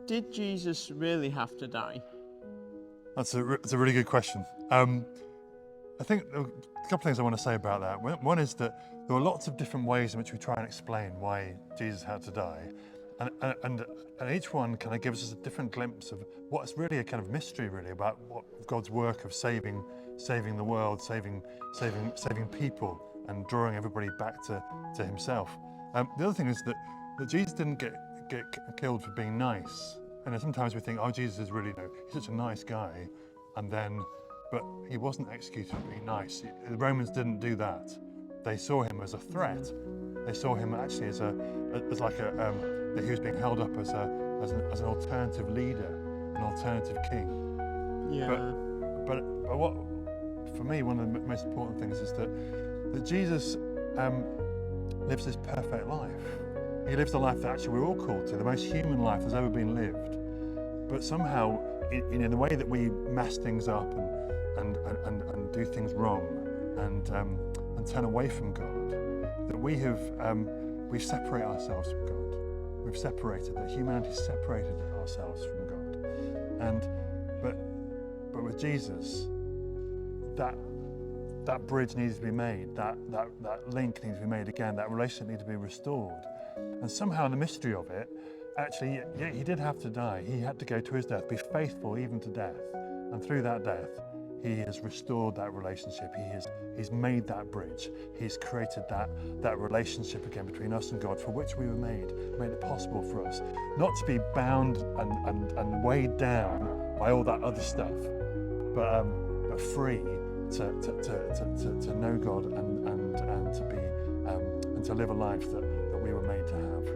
did Jesus really have to die? That's a really good question. I think a couple of things I want to say about that. One is that there are lots of different ways in which we try and explain why Jesus had to die. And each one kind of gives us a different glimpse of what's really a kind of mystery, really, about what God's work of saving the world, saving people, and drawing everybody back to Himself. The other thing is that Jesus didn't get killed for being nice. And sometimes we think, oh, Jesus is really he's such a nice guy, but he wasn't executed for being nice. The Romans didn't do that. They saw him as a threat. They saw him actually as that he was being held up as an alternative leader, an alternative king. Yeah. But what, for me, one of the most important things is that Jesus lives this perfect life. He lives the life that actually we're all called to, the most human life that's ever been lived. But somehow, in the way that we mess things up and do things wrong and turn away from God, that we separate ourselves from God. We've separated, that humanity separated ourselves from God. But with Jesus, that bridge needs to be made, that link needs to be made again, that relationship needs to be restored. And somehow the mystery of it, actually, yeah, he did have to die. He had to go to his death, be faithful even to death. And through that death, he has restored that relationship. He's made that bridge. He's created that relationship again between us and God, for which we were made it possible for us, not to be bound and weighed down by all that other stuff, but free to know God and to live a life that we were made to have.